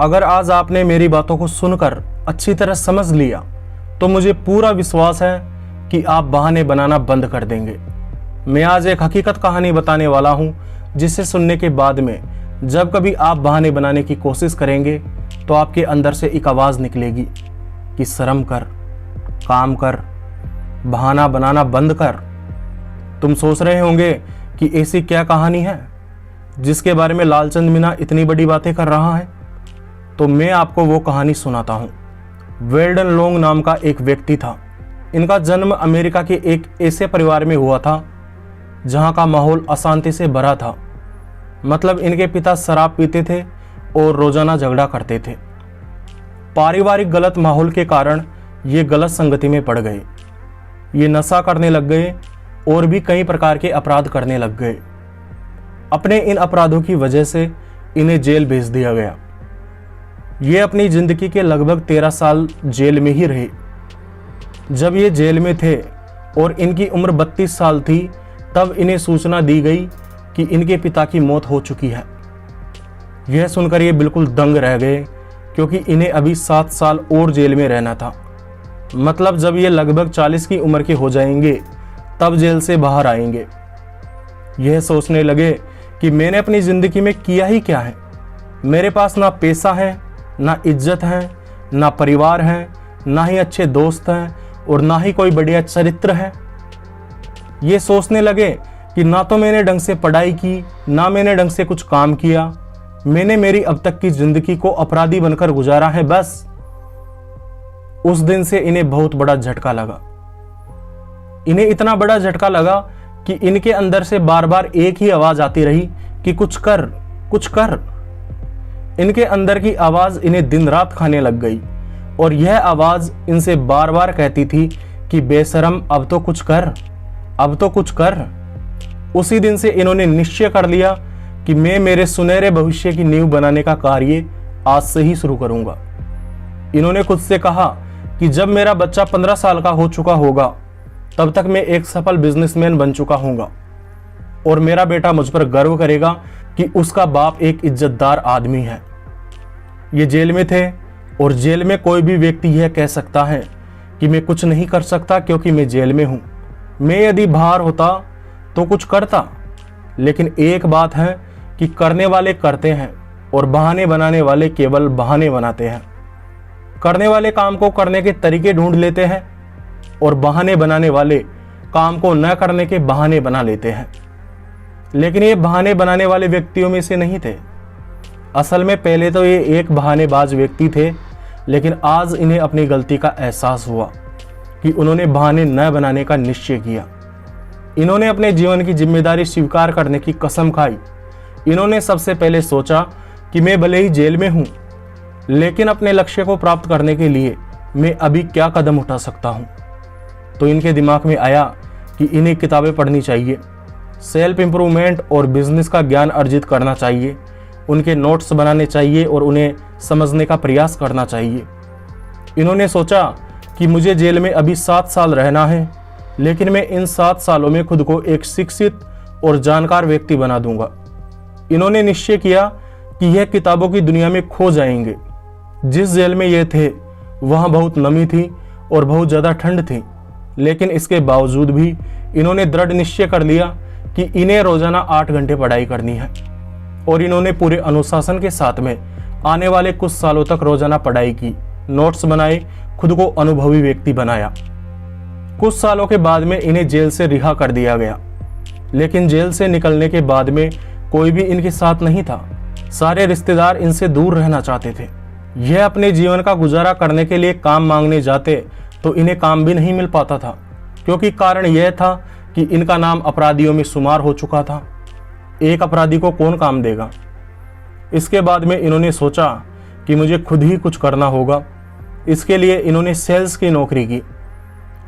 अगर आज आपने मेरी बातों को सुनकर अच्छी तरह समझ लिया तो मुझे पूरा विश्वास है कि आप बहाने बनाना बंद कर देंगे। मैं आज एक हकीकत कहानी बताने वाला हूँ जिसे सुनने के बाद में जब कभी आप बहाने बनाने की कोशिश करेंगे तो आपके अंदर से एक आवाज़ निकलेगी कि शर्म कर, काम कर, बहाना बनाना बंद कर। तुम सोच रहे होंगे कि ऐसी क्या कहानी है जिसके बारे में लालचंद मीना इतनी बड़ी बातें कर रहा है। तो मैं आपको वो कहानी सुनाता हूँ। वेल्डन लोंग नाम का एक व्यक्ति था। इनका जन्म अमेरिका के एक ऐसे परिवार में हुआ था जहाँ का माहौल अशांति से भरा था। मतलब इनके पिता शराब पीते थे और रोजाना झगड़ा करते थे। पारिवारिक गलत माहौल के कारण ये गलत संगति में पड़ गए। ये नशा करने लग गए और भी कई प्रकार के अपराध करने लग गए। अपने इन अपराधों की वजह से इन्हें जेल भेज दिया गया। ये अपनी जिंदगी के लगभग 13 साल जेल में ही रहे। जब ये जेल में थे और इनकी उम्र 32 साल थी तब इन्हें सूचना दी गई कि इनके पिता की मौत हो चुकी है। यह सुनकर ये बिल्कुल दंग रह गए क्योंकि इन्हें अभी 7 साल और जेल में रहना था। मतलब जब ये लगभग 40 की उम्र के हो जाएंगे तब जेल से बाहर आएंगे। यह सोचने लगे कि मैंने अपनी जिंदगी में किया ही क्या है। मेरे पास ना पैसा है, ना इज्जत है, ना परिवार है, ना ही अच्छे दोस्त हैं और ना ही कोई बढ़िया चरित्र है। ये सोचने लगे कि ना तो मैंने ढंग से पढ़ाई की, ना मैंने ढंग से कुछ काम किया। मैंने मेरी अब तक की जिंदगी को अपराधी बनकर गुजारा है बस। उस दिन से इन्हें बहुत बड़ा झटका लगा। इन्हें इतना बड़ा झटका लगा कि इनके अंदर से बार बार एक ही आवाज आती रही कि कुछ कर, कुछ कर। इनके अंदर की आवाज इन्हें दिन रात खाने लग गई और यह आवाज इनसे बार बार कहती थी कि बेशरम अब तो कुछ कर, अब तो कुछ कर। उसी दिन से इन्होंने निश्चय कर लिया कि मैं मेरे सुनहरे भविष्य की नींव बनाने का कार्य आज से ही शुरू करूंगा। इन्होंने खुद से कहा कि जब मेरा बच्चा 15 साल का हो चुका होगा तब तक मैं एक सफल बिजनेसमैन बन चुका हूंगा और मेरा बेटा मुझ पर गर्व करेगा कि उसका बाप एक इज्जतदार आदमी है। ये जेल में थे और जेल में कोई भी व्यक्ति यह कह सकता है कि मैं कुछ नहीं कर सकता क्योंकि मैं जेल में हूं। मैं यदि बाहर होता तो कुछ करता। लेकिन एक बात है कि करने वाले करते हैं और बहाने बनाने वाले केवल बहाने बनाते हैं। करने वाले काम को करने के तरीके ढूंढ लेते हैं और बहाने बनाने वाले काम को न करने के बहाने बना लेते हैं। लेकिन ये बहाने बनाने वाले व्यक्तियों में से नहीं थे। असल में पहले तो ये एक बहानेबाज व्यक्ति थे, लेकिन आज इन्हें अपनी गलती का एहसास हुआ कि उन्होंने बहाने न बनाने का निश्चय किया। इन्होंने अपने जीवन की जिम्मेदारी स्वीकार करने की कसम खाई। इन्होंने सबसे पहले सोचा कि मैं भले ही जेल में हूं, लेकिन अपने लक्ष्य को प्राप्त करने के लिए मैं अभी क्या कदम उठा सकता हूं। तो इनके दिमाग में आया कि इन्हें किताबें पढ़नी चाहिए, सेल्फ इंप्रूवमेंट और बिजनेस का ज्ञान अर्जित करना चाहिए, उनके नोट्स बनाने चाहिए और उन्हें समझने का प्रयास करना चाहिए। इन्होंने सोचा कि मुझे जेल में अभी 7 साल रहना है, लेकिन मैं इन 7 सालों में खुद को एक शिक्षित और जानकार व्यक्ति बना दूंगा। इन्होंने निश्चय किया कि यह किताबों की दुनिया में खो जाएंगे। जिस जेल में ये थे वहाँ बहुत नमी थी और बहुत ज़्यादा ठंड थी, लेकिन इसके बावजूद भी इन्होंने दृढ़ निश्चय कर लिया कि इन्हें रोजाना 8 घंटे पढ़ाई करनी है और इन्होंने पूरे अनुशासन के साथ में आने वाले कुछ सालों तक रोजाना पढ़ाई की, नोट्स बनाए, खुद को अनुभवी व्यक्ति बनाया। कुछ सालों के बाद में इन्हें जेल से रिहा कर दिया गया, लेकिन जेल से निकलने के बाद में कोई भी इनके साथ नहीं था। सारे रिश्तेदार इनसे दूर रहना चाहते थे। यह अपने जीवन का गुजारा करने के लिए काम मांगने जाते तो इन्हें काम भी नहीं मिल पाता था, क्योंकि कारण यह था कि इनका नाम अपराधियों में शुमार हो चुका था। एक अपराधी को कौन काम देगा। इसके बाद में इन्होंने सोचा कि मुझे खुद ही कुछ करना होगा। इसके लिए इन्होंने सेल्स की नौकरी की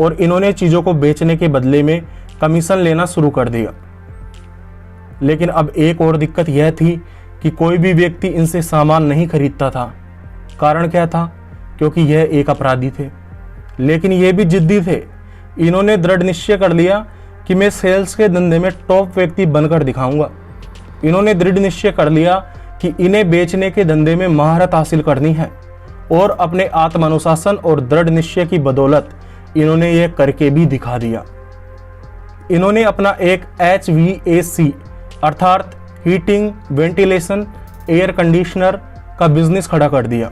और इन्होंने चीज़ों को बेचने के बदले में कमीशन लेना शुरू कर दिया। लेकिन अब एक और दिक्कत यह थी कि कोई भी व्यक्ति इनसे सामान नहीं खरीदता था। कारण क्या था? क्योंकि यह एक अपराधी थे, लेकिन यह भी जिद्दी थे। इन्होंने दृढ़ निश्चय कर लिया कि मैं सेल्स के धंधे में टॉप व्यक्ति बनकर दिखाऊंगा। इन्होंने दृढ़ निश्चय कर लिया कि इन्हें बेचने के धंधे में महारत हासिल करनी है और अपने आत्मानुशासन और दृढ़ निश्चय की बदौलत इन्होंने यह करके भी दिखा दिया। इन्होंने अपना एक HVAC अर्थात हीटिंग, वेंटिलेशन, एयर कंडीशनर का बिजनेस खड़ा कर दिया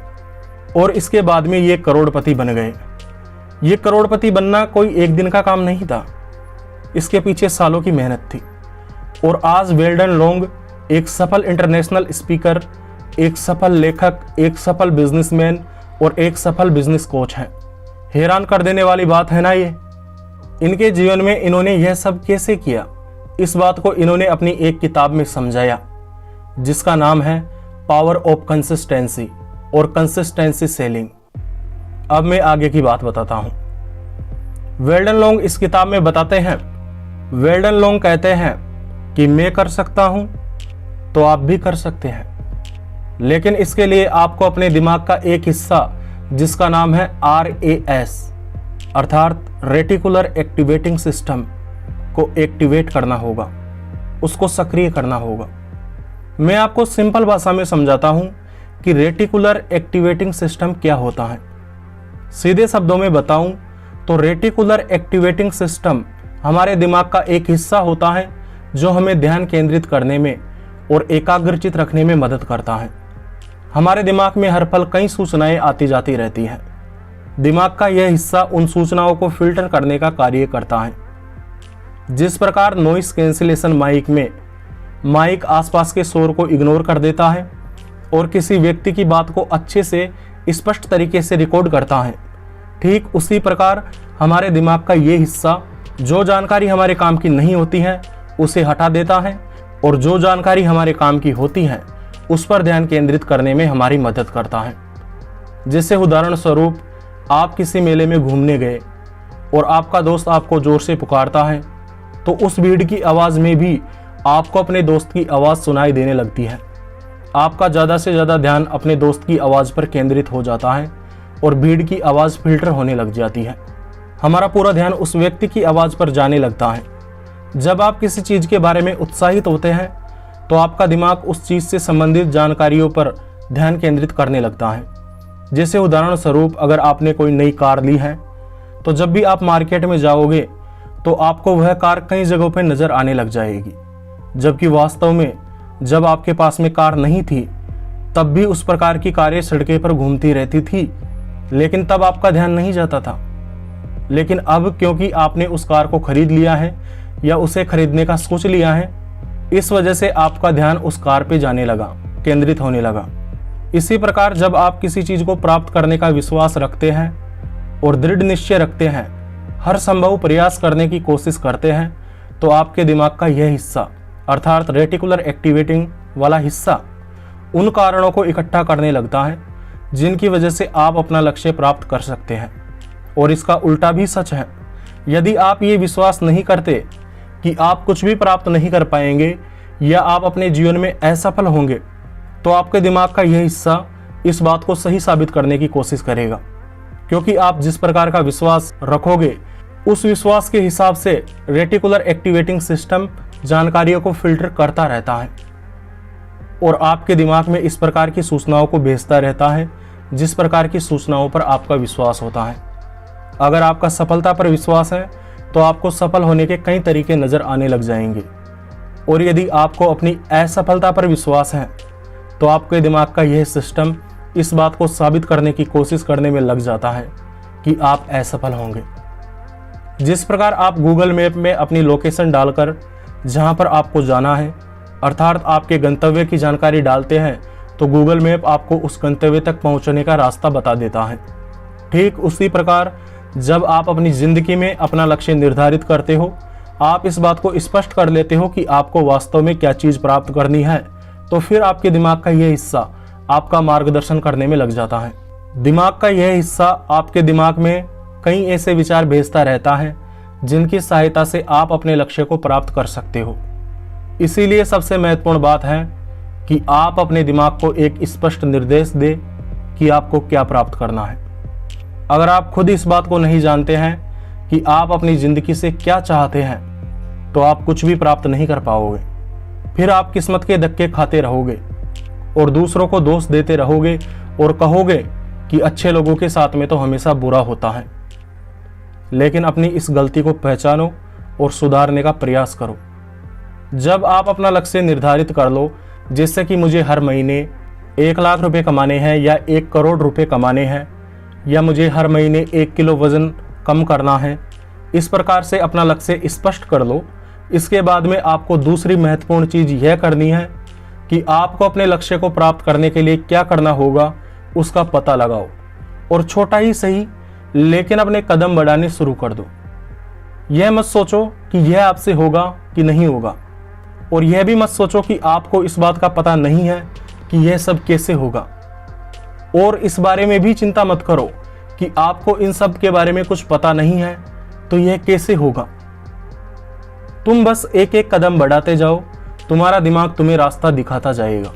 और इसके बाद में ये करोड़पति बन गए। ये करोड़पति बनना कोई एक दिन का काम नहीं था, इसके पीछे सालों की मेहनत थी। और आज वेल्डन लोंग एक सफल इंटरनेशनल स्पीकर, एक सफल लेखक, एक सफल बिजनेसमैन और एक सफल बिजनेस कोच हैं। हैरान कर देने वाली बात है ना ये। इनके जीवन में इन्होंने यह सब कैसे किया, इस बात को इन्होंने अपनी एक किताब में समझाया जिसका नाम है पावर ऑफ कंसिस्टेंसी और कंसिस्टेंसी सेलिंग। अब मैं आगे की बात बताता हूं। वेल्डन लोंग इस किताब में बताते हैं, वेल्डन लोंग कहते हैं कि मैं कर सकता हूं तो आप भी कर सकते हैं, लेकिन इसके लिए आपको अपने दिमाग का एक हिस्सा जिसका नाम है RAS अर्थात रेटिकुलर एक्टिवेटिंग सिस्टम को एक्टिवेट करना होगा, उसको सक्रिय करना होगा। मैं आपको सिंपल भाषा में समझाता हूं कि रेटिकुलर एक्टिवेटिंग सिस्टम क्या होता है। सीधे शब्दों में बताऊं तो रेटिकुलर एक्टिवेटिंग सिस्टम हमारे दिमाग का एक हिस्सा होता है जो हमें ध्यान केंद्रित करने में और एकाग्रचित रखने में मदद करता है। हमारे दिमाग में हर पल कई सूचनाएं आती जाती रहती हैं। दिमाग का यह हिस्सा उन सूचनाओं को फिल्टर करने का कार्य करता है। जिस प्रकार नॉइस कैंसिलेशन माइक में माइक आसपास के शोर को इग्नोर कर देता है और किसी व्यक्ति की बात को अच्छे से स्पष्ट तरीके से रिकॉर्ड करता है, ठीक उसी प्रकार हमारे दिमाग का ये हिस्सा जो जानकारी हमारे काम की नहीं होती है उसे हटा देता है और जो जानकारी हमारे काम की होती है उस पर ध्यान केंद्रित करने में हमारी मदद करता है। जैसे उदाहरण स्वरूप आप किसी मेले में घूमने गए और आपका दोस्त आपको जोर से पुकारता है, तो उस भीड़ की आवाज़ में भी आपको अपने दोस्त की आवाज़ सुनाई देने लगती है। आपका ज़्यादा से ज़्यादा ध्यान अपने दोस्त की आवाज़ पर केंद्रित हो जाता है और भीड़ की आवाज़ फिल्टर होने लग जाती है। हमारा पूरा ध्यान उस व्यक्ति की आवाज़ पर जाने लगता है। जब आप किसी चीज़ के बारे में उत्साहित होते हैं तो आपका दिमाग उस चीज़ से संबंधित जानकारियों पर ध्यान केंद्रित करने लगता है। जैसे उदाहरण स्वरूप अगर आपने कोई नई कार ली है तो जब भी आप मार्केट में जाओगे तो आपको वह कार कई जगहों पर नज़र आने लग जाएगी, जबकि वास्तव में जब आपके पास में कार नहीं थी तब भी उस प्रकार की कारें सड़कें पर घूमती रहती थी, लेकिन तब आपका ध्यान नहीं जाता था। लेकिन अब क्योंकि आपने उस कार को खरीद लिया है या उसे खरीदने का सोच लिया है, इस वजह से आपका ध्यान उस कार पे जाने लगा, केंद्रित होने लगा। इसी प्रकार जब आप किसी चीज को प्राप्त करने का विश्वास रखते हैं और दृढ़ निश्चय रखते हैं, हर संभव प्रयास करने की कोशिश करते हैं, तो आपके दिमाग का यह हिस्सा अर्थात रेटिकुलर एक्टिवेटिंग वाला हिस्सा उन कारणों को इकट्ठा करने लगता है जिनकी वजह से आप अपना लक्ष्य प्राप्त कर सकते हैं। और इसका उल्टा भी सच है। यदि आप ये विश्वास नहीं करते कि आप कुछ भी प्राप्त नहीं कर पाएंगे या आप अपने जीवन में असफल होंगे, तो आपके दिमाग का यह हिस्सा इस बात को सही साबित करने की कोशिश करेगा, क्योंकि आप जिस प्रकार का विश्वास रखोगे उस विश्वास के हिसाब से रेटिकुलर एक्टिवेटिंग सिस्टम जानकारियों को फिल्टर करता रहता है और आपके दिमाग में इस प्रकार की सूचनाओं को भेजता रहता है जिस प्रकार की सूचनाओं पर आपका विश्वास होता है। अगर आपका सफलता पर विश्वास है तो आपको सफल होने के कई तरीके नजर आने लग जाएंगे, और यदि आपको अपनी असफलता पर विश्वास है तो आपके दिमाग का यह सिस्टम इस बात को साबित करने की कोशिश करने में लग जाता है कि आप असफल होंगे। जिस प्रकार आप गूगल मैप में अपनी लोकेशन डालकर जहां पर आपको जाना है अर्थात आपके गंतव्य की जानकारी डालते हैं तो गूगल मैप आपको उस गंतव्य तक पहुंचने का रास्ता बता देता है। ठीक उसी प्रकार जब आप अपनी जिंदगी में अपना लक्ष्य निर्धारित करते हो, आप इस बात को स्पष्ट कर लेते हो कि आपको वास्तव में क्या चीज प्राप्त करनी है, तो फिर आपके दिमाग का यह हिस्सा आपका मार्गदर्शन करने में लग जाता है। दिमाग का यह हिस्सा आपके दिमाग में कई ऐसे विचार भेजता रहता है जिनकी सहायता से आप अपने लक्ष्य को प्राप्त कर सकते हो। इसीलिए सबसे महत्वपूर्ण बात है कि आप अपने दिमाग को एक स्पष्ट निर्देश दें कि आपको क्या प्राप्त करना है। अगर आप खुद इस बात को नहीं जानते हैं कि आप अपनी जिंदगी से क्या चाहते हैं, तो आप कुछ भी प्राप्त नहीं कर पाओगे। फिर आप किस्मत के धक्के खाते रहोगे और दूसरों को दोष देते रहोगे और कहोगे कि अच्छे लोगों के साथ में तो हमेशा बुरा होता है। लेकिन अपनी इस गलती को पहचानो और सुधारने का प्रयास करो। जब आप अपना लक्ष्य निर्धारित कर लो, जैसे कि मुझे हर महीने 1 लाख रुपए कमाने हैं या 1 करोड़ रुपए कमाने हैं, या मुझे हर महीने 1 किलो वजन कम करना है, इस प्रकार से अपना लक्ष्य स्पष्ट कर लो। इसके बाद में आपको दूसरी महत्वपूर्ण चीज यह करनी है कि आपको अपने लक्ष्य को प्राप्त करने के लिए क्या करना होगा उसका पता लगाओ और छोटा ही सही लेकिन अपने कदम बढ़ाने शुरू कर दो। यह मत सोचो कि यह आपसे होगा कि नहीं होगा, और यह भी मत सोचो कि आपको इस बात का पता नहीं है कि यह सब कैसे होगा, और इस बारे में भी चिंता मत करो कि आपको इन सब के बारे में कुछ पता नहीं है तो यह कैसे होगा। तुम बस एक एक कदम बढ़ाते जाओ, तुम्हारा दिमाग तुम्हें रास्ता दिखाता जाएगा।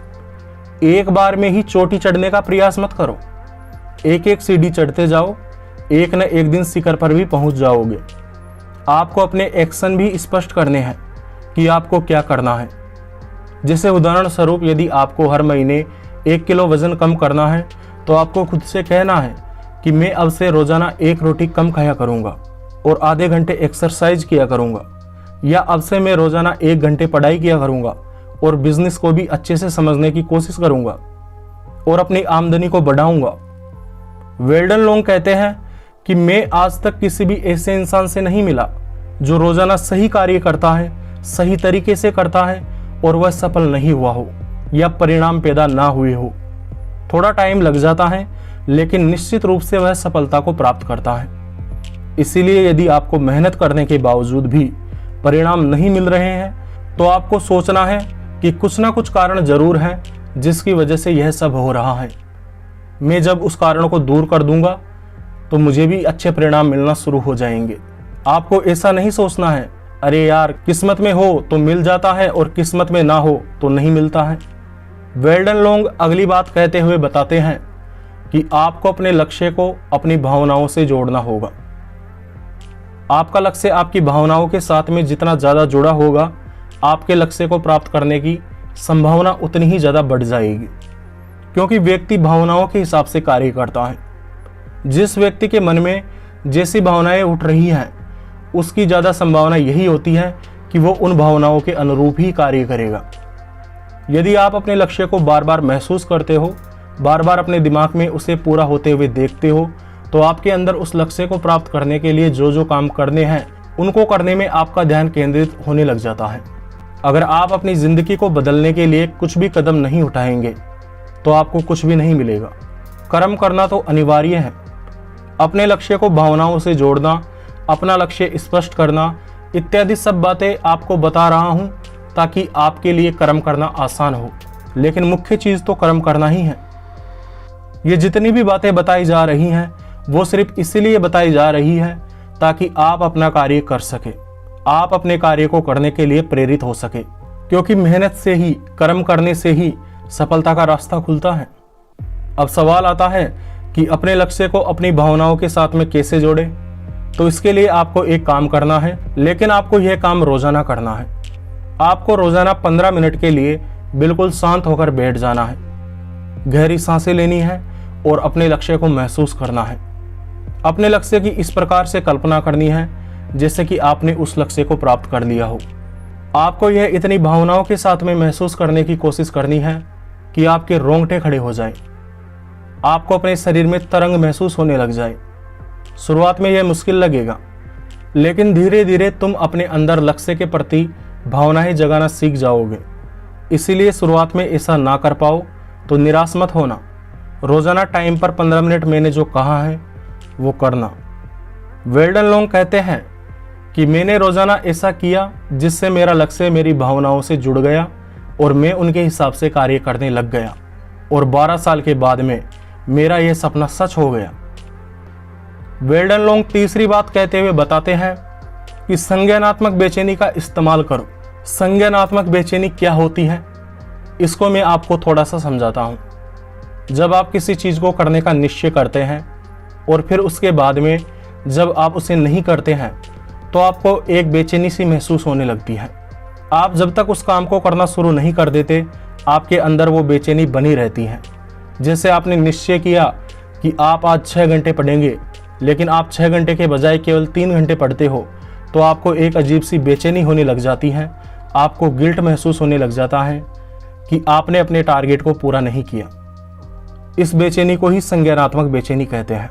एक बार में ही चोटी चढ़ने का प्रयास मत करो, एक एक सीढ़ी चढ़ते जाओ, एक न एक दिन शिखर पर भी पहुंच जाओगे। आपको अपने एक्शन भी स्पष्ट करने हैं कि आपको क्या करना है। जैसे उदाहरण स्वरूप, यदि आपको हर महीने 1 किलो वजन कम करना है तो आपको खुद से कहना है कि मैं अब से रोजाना 1 रोटी कम खाया करूंगा और आधे घंटे एक्सरसाइज किया करूंगा, या अब से मैं रोजाना 1 घंटे पढ़ाई किया करूंगा और बिजनेस को भी अच्छे से समझने की कोशिश करूंगा और अपनी आमदनी को बढ़ाऊंगा। वेल्डन लोंग कहते हैं कि मैं आज तक किसी भी ऐसे इंसान से नहीं मिला जो रोजाना सही कार्य करता है, सही तरीके से करता है और वह सफल नहीं हुआ हो या परिणाम पैदा ना हुए हो। थोड़ा टाइम लग जाता है लेकिन निश्चित रूप से वह सफलता को प्राप्त करता है। इसीलिए यदि आपको मेहनत करने के बावजूद भी परिणाम नहीं मिल रहे हैं तो आपको सोचना है कि कुछ ना कुछ कारण जरूर है जिसकी वजह से यह सब हो रहा है। मैं जब उस कारण को दूर कर दूंगा तो मुझे भी अच्छे परिणाम मिलना शुरू हो जाएंगे। आपको ऐसा नहीं सोचना है, अरे यार किस्मत में हो तो मिल जाता है और किस्मत में ना हो तो नहीं मिलता है। वेल्डन लोंग अगली बात कहते हुए बताते हैं कि आपको अपने लक्ष्य को अपनी भावनाओं से जोड़ना होगा। आपका लक्ष्य आपकी भावनाओं के साथ में जितना ज़्यादा जुड़ा होगा, आपके लक्ष्य को प्राप्त करने की संभावना उतनी ही ज़्यादा बढ़ जाएगी, क्योंकि व्यक्ति भावनाओं के हिसाब से कार्य करता है। जिस व्यक्ति के मन में जैसी भावनाएं उठ रही हैं, उसकी ज़्यादा संभावना यही होती है कि वो उन भावनाओं के अनुरूप ही कार्य करेगा। यदि आप अपने लक्ष्य को बार बार महसूस करते हो, बार बार अपने दिमाग में उसे पूरा होते हुए देखते हो, तो आपके अंदर उस लक्ष्य को प्राप्त करने के लिए जो जो काम करने हैं उनको करने में आपका ध्यान केंद्रित होने लग जाता है। अगर आप अपनी जिंदगी को बदलने के लिए कुछ भी कदम नहीं उठाएंगे तो आपको कुछ भी नहीं मिलेगा। कर्म करना तो अनिवार्य है। अपने लक्ष्य को भावनाओं से जोड़ना, अपना लक्ष्य स्पष्ट करना इत्यादि सब बातें आपको बता रहा हूं ताकि आपके लिए कर्म करना आसान हो, लेकिन मुख्य चीज तो कर्म करना ही है। ये जितनी भी बातें बताई जा रही हैं वो सिर्फ इसीलिए बताई जा रही है ताकि आप अपना कार्य कर सके, आप अपने कार्य को करने के लिए प्रेरित हो सके, क्योंकि मेहनत से ही, कर्म करने से ही सफलता का रास्ता खुलता है। अब सवाल आता है कि अपने लक्ष्य को अपनी भावनाओं के साथ में कैसे जोड़े। तो इसके लिए आपको एक काम करना है, लेकिन आपको यह काम रोजाना करना है। आपको रोजाना 15 मिनट के लिए बिल्कुल शांत होकर बैठ जाना है, गहरी सांसें लेनी है और अपने लक्ष्य को महसूस करना है। अपने लक्ष्य की इस प्रकार से कल्पना करनी है जैसे कि आपने उस लक्ष्य को प्राप्त कर लिया हो। आपको यह इतनी भावनाओं के साथ में महसूस करने की कोशिश करनी है कि आपके रोंगटे खड़े हो जाए, आपको अपने शरीर में तरंग महसूस होने लग जाए। शुरुआत में यह मुश्किल लगेगा, लेकिन धीरे धीरे तुम अपने अंदर लक्ष्य के प्रति भावनाएं जगाना सीख जाओगे। इसीलिए शुरुआत में ऐसा ना कर पाओ तो निराश मत होना। रोजाना टाइम पर 15 मिनट मैंने जो कहा है वो करना। वेल्डन लोंग कहते हैं कि मैंने रोजाना ऐसा किया जिससे मेरा लक्ष्य मेरी भावनाओं से जुड़ गया और मैं उनके हिसाब से कार्य करने लग गया, और 12 साल के बाद में मेरा यह सपना सच हो गया। वेल्डन लोंग तीसरी बात कहते हुए बताते हैं कि संज्ञानात्मक बेचैनी का इस्तेमाल करो। संज्ञानात्मक बेचैनी क्या होती है, इसको मैं आपको थोड़ा सा समझाता हूँ। जब आप किसी चीज़ को करने का निश्चय करते हैं और फिर उसके बाद में जब आप उसे नहीं करते हैं तो आपको एक बेचैनी सी महसूस होने लगती है। आप जब तक उस काम को करना शुरू नहीं कर देते आपके अंदर वो बेचैनी बनी रहती है। जैसे आपने निश्चय किया कि आप आज 6 घंटे पढ़ेंगे, लेकिन आप 6 घंटे के बजाय केवल 3 घंटे पढ़ते हो, तो आपको एक अजीब सी बेचैनी होने लग जाती है। आपको गिल्ट महसूस होने लग जाता है कि आपने अपने टारगेट को पूरा नहीं किया। इस बेचैनी को ही संज्ञानात्मक बेचैनी कहते हैं।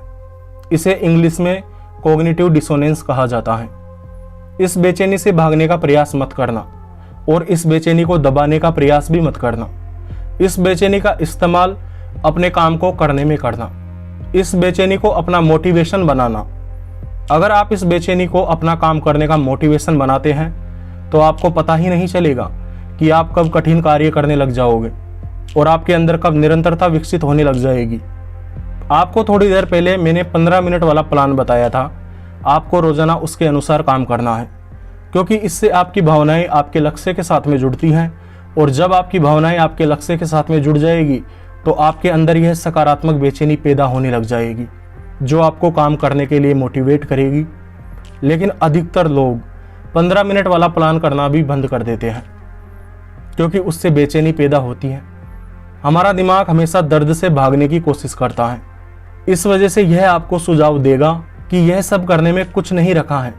इसे इंग्लिश में कॉग्निटिव डिसोनेंस कहा जाता है। इस बेचैनी से भागने का प्रयास मत करना और इस बेचैनी को दबाने का प्रयास भी मत करना। इस बेचैनी का इस्तेमाल अपने काम को करने में करना। इस बेचैनी को अपना मोटिवेशन बनाना। अगर आप इस बेचैनी को अपना काम करने का मोटिवेशन बनाते हैं तो आपको पता ही नहीं चलेगा कि आप कब कठिन कार्य करने लग जाओगे और आपके अंदर कब निरंतरता विकसित होने लग जाएगी। आपको थोड़ी देर पहले मैंने 15 मिनट वाला प्लान बताया था। आपको रोजाना उसके अनुसार काम करना है, क्योंकि इससे आपकी भावनाएं आपके लक्ष्य के साथ में जुड़ती हैं और जब आपकी भावनाएं आपके लक्ष्य के साथ में जुड़ जाएगी तो आपके अंदर यह सकारात्मक बेचैनी पैदा होने लग जाएगी जो आपको काम करने के लिए मोटिवेट करेगी। लेकिन अधिकतर लोग 15 मिनट वाला प्लान करना भी बंद कर देते हैं क्योंकि उससे बेचैनी पैदा होती है। हमारा दिमाग हमेशा दर्द से भागने की कोशिश करता है। इस वजह से यह आपको सुझाव देगा कि यह सब करने में कुछ नहीं रखा है,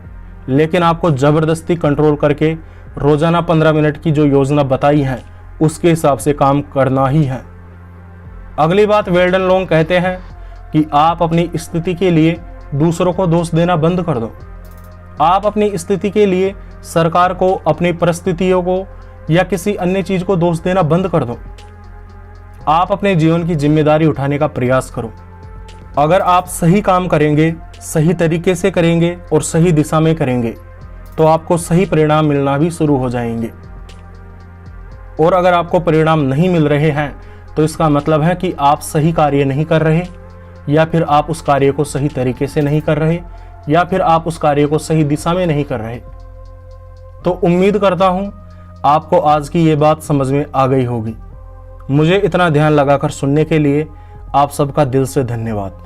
लेकिन आपको जबरदस्ती कंट्रोल करके रोजाना 15 मिनट की जो योजना बताई है उसके हिसाब से काम करना ही है। अगली बात, वेल्डन लोंग कहते हैं कि आप अपनी स्थिति के लिए दूसरों को दोष देना बंद कर दो। आप अपनी स्थिति के लिए सरकार को, अपनी परिस्थितियों को या किसी अन्य चीज को दोष देना बंद कर दो। आप अपने जीवन की जिम्मेदारी उठाने का प्रयास करो। अगर आप सही काम करेंगे, सही तरीके से करेंगे और सही दिशा में करेंगे तो आपको सही परिणाम मिलना भी शुरू हो जाएंगे। और अगर आपको परिणाम नहीं मिल रहे हैं तो इसका मतलब है कि आप सही कार्य नहीं कर रहे, या फिर आप उस कार्य को सही तरीके से नहीं कर रहे, या फिर आप उस कार्य को सही दिशा में नहीं कर रहे। तो उम्मीद करता हूं आपको आज की ये बात समझ में आ गई होगी। मुझे इतना ध्यान लगाकर सुनने के लिए आप सबका दिल से धन्यवाद।